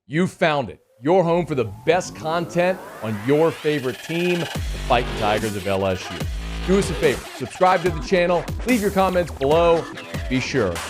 You found it. Your home for the best content on your favorite team, the Fighting Tigers of LSU. Do us a favor. Subscribe to the channel. Leave your comments below. Be sure to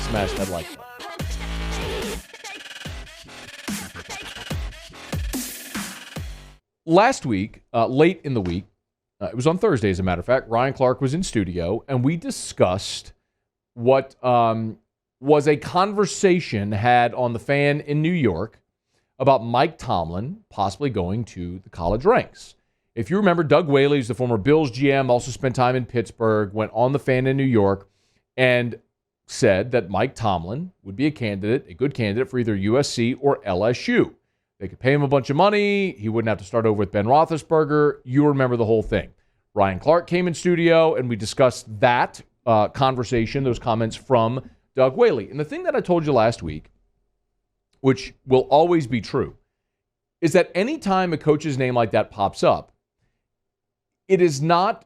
smash that like button. Last week, late in the week, it was on Thursday, as a matter of fact, Ryan Clark was in studio, and we discussed what was a conversation had on The Fan in New York about Mike Tomlin possibly going to the college ranks. If you remember, Doug Whaley, who's the former Bills GM, also spent time in Pittsburgh, went on The Fan in New York, and said that Mike Tomlin would be a good candidate for either USC or LSU. They could pay him a bunch of money. He wouldn't have to start over with Ben Roethlisberger. You remember the whole thing. Ryan Clark came in studio, and we discussed that conversation, those comments from Doug Whaley. And the thing that I told you last week, which will always be true, is that any time a coach's name like that pops up, it is not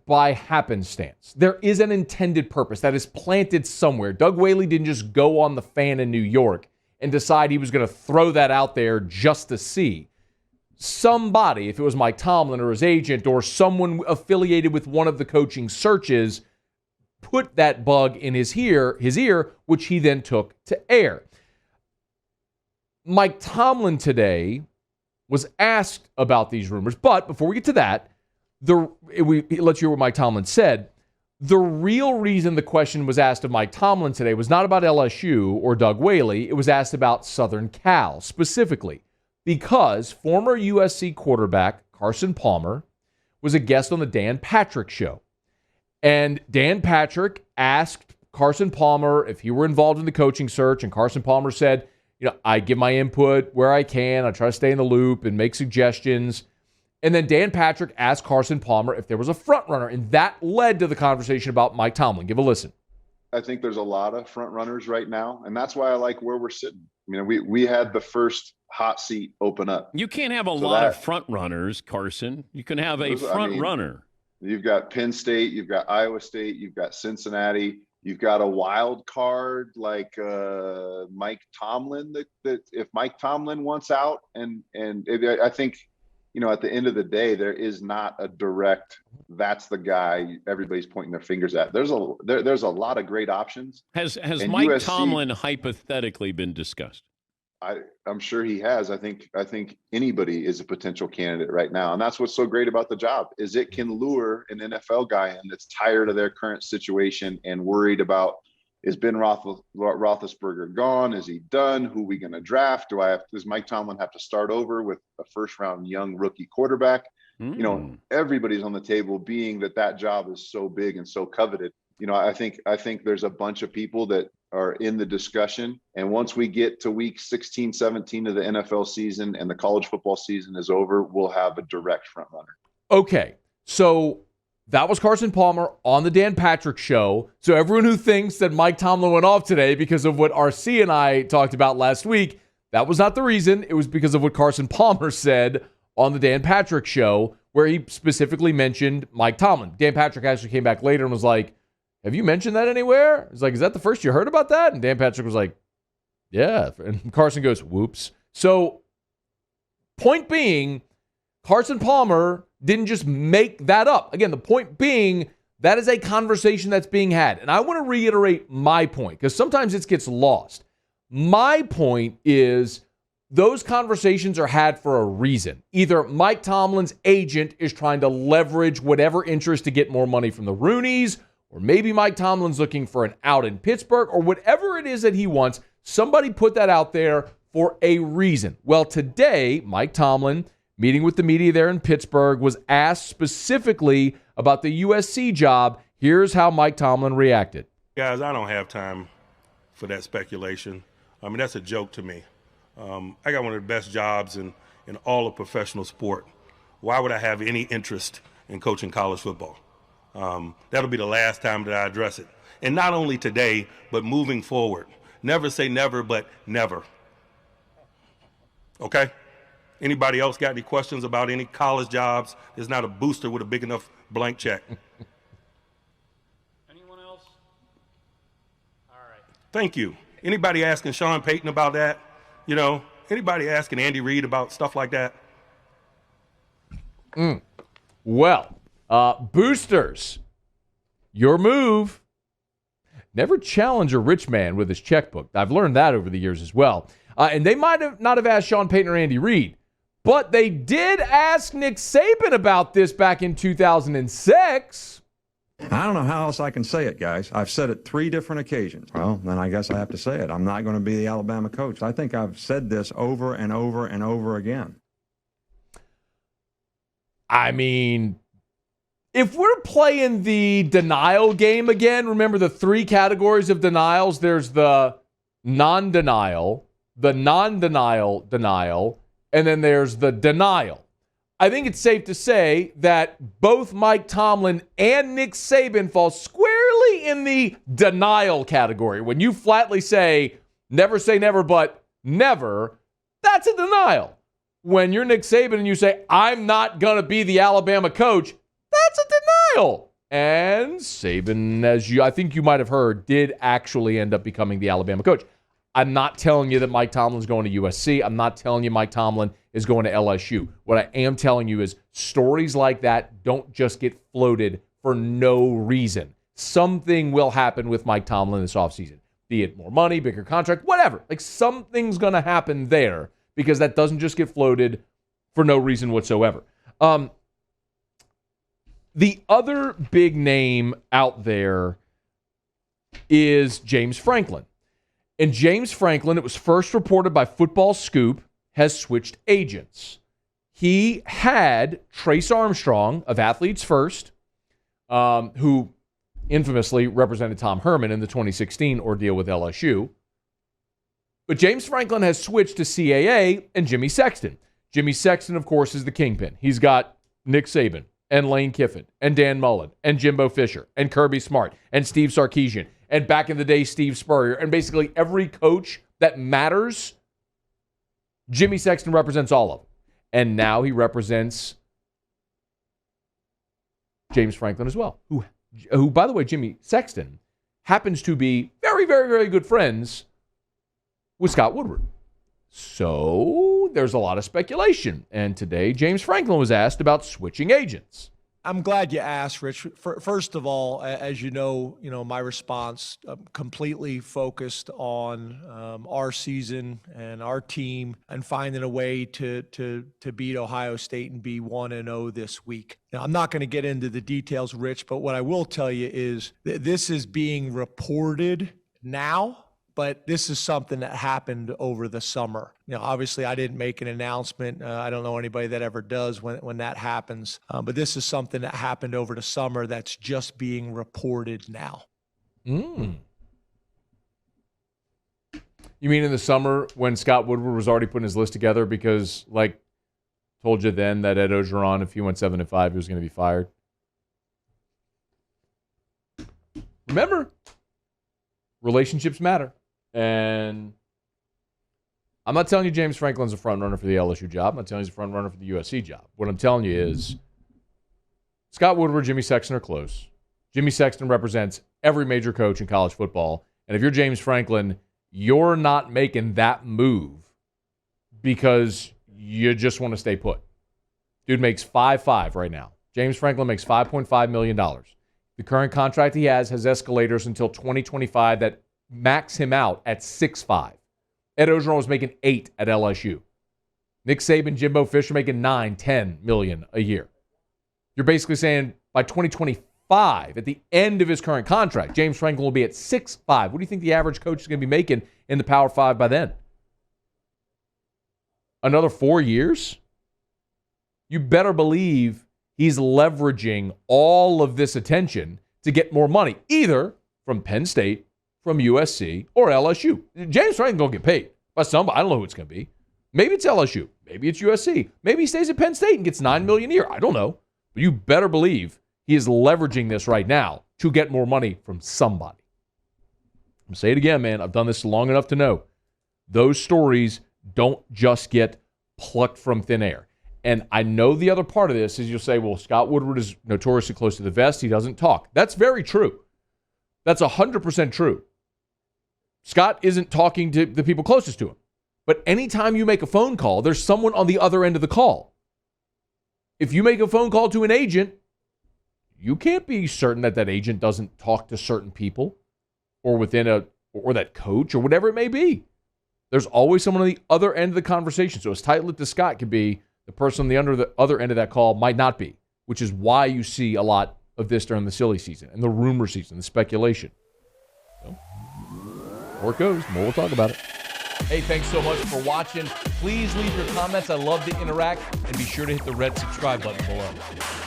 by happenstance. There is an intended purpose that is planted somewhere. Doug Whaley didn't just go on The Fan in New York and decide he was going to throw that out there just to see. Somebody, if it was Mike Tomlin or his agent or someone affiliated with one of the coaching searches, put that bug in his ear, which he then took to air. Mike Tomlin today was asked about these rumors, but before we get to that, let's hear what Mike Tomlin said. The real reason the question was asked of Mike Tomlin today was not about LSU or Doug Whaley. It was asked about Southern Cal specifically because former USC quarterback Carson Palmer was a guest on the Dan Patrick Show. And Dan Patrick asked Carson Palmer if he were involved in the coaching search, and Carson Palmer said, I give my input where I can. I try to stay in the loop and make suggestions. And then Dan Patrick asked Carson Palmer if there was a front runner, and that led to the conversation about Mike Tomlin. Give a listen. I think there's a lot of front runners right now, and that's why I like where we're sitting. We had the first hot seat open up. You can't have a lot of front runners, Carson. You can have a front runner. You've got Penn State, you've got Iowa State, you've got Cincinnati, you've got a wild card like Mike Tomlin. That if Mike Tomlin wants out, I think, at the end of the day, there is not a direct, that's the guy everybody's pointing their fingers at. There's a lot of great options. Has Mike USC, Tomlin hypothetically been discussed? I'm sure he has. I think anybody is a potential candidate right now. And that's what's so great about the job is it can lure an NFL guy in that's tired of their current situation and worried about, is Ben Roethlisberger gone? Is he done? Who are we going to draft? Does Mike Tomlin have to start over with a first-round young rookie quarterback? Everybody's on the table, being that job is so big and so coveted. I think there's a bunch of people that are in the discussion. And once we get to week 16, 17 of the NFL season and the college football season is over, we'll have a direct front runner. Okay, so that was Carson Palmer on the Dan Patrick Show. So everyone who thinks that Mike Tomlin went off today because of what RC and I talked about last week, that was not the reason. It was because of what Carson Palmer said on the Dan Patrick Show, where he specifically mentioned Mike Tomlin. Dan Patrick actually came back later and was like, have you mentioned that anywhere? It's like, is that the first you heard about that? And Dan Patrick was like, yeah. And Carson goes, whoops. So point being, Carson Palmer didn't just make that up. Again, the point being, that is a conversation that's being had. And I want to reiterate my point because sometimes it gets lost. My point is those conversations are had for a reason. Either Mike Tomlin's agent is trying to leverage whatever interest to get more money from the Rooneys, or maybe Mike Tomlin's looking for an out in Pittsburgh, or whatever it is that he wants. Somebody put that out there for a reason. Well, today, Mike Tomlin, meeting with the media there in Pittsburgh, was asked specifically about the USC job. Here's how Mike Tomlin reacted. Guys, I don't have time for that speculation. That's a joke to me. I got one of the best jobs in all of professional sport. Why would I have any interest in coaching college football? That'll be the last time that I address it. And not only today, but moving forward. Never say never, but never. Okay? Anybody else got any questions about any college jobs? There's not a booster with a big enough blank check. Anyone else? All right. Thank you. Anybody asking Sean Payton about that? Anybody asking Andy Reid about stuff like that? Well, boosters, your move. Never challenge a rich man with his checkbook. I've learned that over the years as well. And they might not have asked Sean Payton or Andy Reid, but they did ask Nick Saban about this back in 2006. I don't know how else I can say it, guys. I've said it 3 different occasions. Well, then I guess I have to say it. I'm not going to be the Alabama coach. I think I've said this over and over and over again. I mean, if we're playing the denial game again, remember the 3 categories of denials? There's the non-denial, the non-denial denial, and then there's the denial. I think it's safe to say that both Mike Tomlin and Nick Saban fall squarely in the denial category. When you flatly say never, but never, that's a denial. When you're Nick Saban and you say, I'm not going to be the Alabama coach, that's a denial. And Saban, I think you might have heard, did actually end up becoming the Alabama coach. I'm not telling you that Mike Tomlin's going to USC. I'm not telling you Mike Tomlin is going to LSU. What I am telling you is stories like that don't just get floated for no reason. Something will happen with Mike Tomlin this offseason, be it more money, bigger contract, whatever. Like something's going to happen there because that doesn't just get floated for no reason whatsoever. The other big name out there is James Franklin. And James Franklin, it was first reported by Football Scoop, has switched agents. He had Trace Armstrong of Athletes First, who infamously represented Tom Herman in the 2016 ordeal with LSU. But James Franklin has switched to CAA and Jimmy Sexton. Jimmy Sexton, of course, is the kingpin. He's got Nick Saban and Lane Kiffin and Dan Mullen and Jimbo Fisher and Kirby Smart and Steve Sarkisian and back in the day, Steve Spurrier, and basically every coach that matters, Jimmy Sexton represents all of them. And now he represents James Franklin as well, who, by the way, Jimmy Sexton happens to be very, very, very good friends with Scott Woodward. So there's a lot of speculation. And today, James Franklin was asked about switching agents. I'm glad you asked, Rich. First of all, as you know, my response completely focused on our season and our team and finding a way to beat Ohio State and be 1-0 this week. Now, I'm not going to get into the details, Rich, but what I will tell you is that this is being reported now, but this is something that happened over the summer. Obviously, I didn't make an announcement. I don't know anybody that ever does when that happens. But this is something that happened over the summer that's just being reported now. You mean in the summer when Scott Woodward was already putting his list together because, told you then that Ed Ogeron, if he went 7-5, he was going to be fired? Remember, relationships matter. And I'm not telling you James Franklin's a front runner for the LSU job. I'm not telling you he's a front runner for the USC job. What I'm telling you is Scott Woodward, Jimmy Sexton are close. Jimmy Sexton represents every major coach in college football. And if you're James Franklin, you're not making that move because you just want to stay put. Dude makes 5.5 right now. James Franklin makes $5.5 million. The current contract he has escalators until 2025 that max him out at 6.5. Ed Ogeron was making 8 at LSU. Nick Saban, Jimbo Fisher making 9-10 million a year. You're basically saying by 2025, at the end of his current contract, James Franklin will be at 6.5. What do you think the average coach is going to be making in the Power 5 by then? Another 4 years? You better believe he's leveraging all of this attention to get more money, either from Penn State, from USC, or LSU. James Franklin going to get paid by somebody. I don't know who it's going to be. Maybe it's LSU. Maybe it's USC. Maybe he stays at Penn State and gets $9 million a year. I don't know. But you better believe he is leveraging this right now to get more money from somebody. I'm going to say it again, man. I've done this long enough to know. Those stories don't just get plucked from thin air. And I know the other part of this is you'll say, well, Scott Woodward is notoriously close to the vest. He doesn't talk. That's very true. That's 100% true. Scott isn't talking to the people closest to him. But anytime you make a phone call, there's someone on the other end of the call. If you make a phone call to an agent, you can't be certain that that agent doesn't talk to certain people or or that coach or whatever it may be. There's always someone on the other end of the conversation. So as tight-lipped as Scott could be, the person on the other end of that call might not be, which is why you see a lot of this during the silly season and the rumor season, the speculation. So, more it goes, more we'll talk about it. Hey, thanks so much for watching. Please leave your comments. I love to interact. And be sure to hit the red subscribe button below.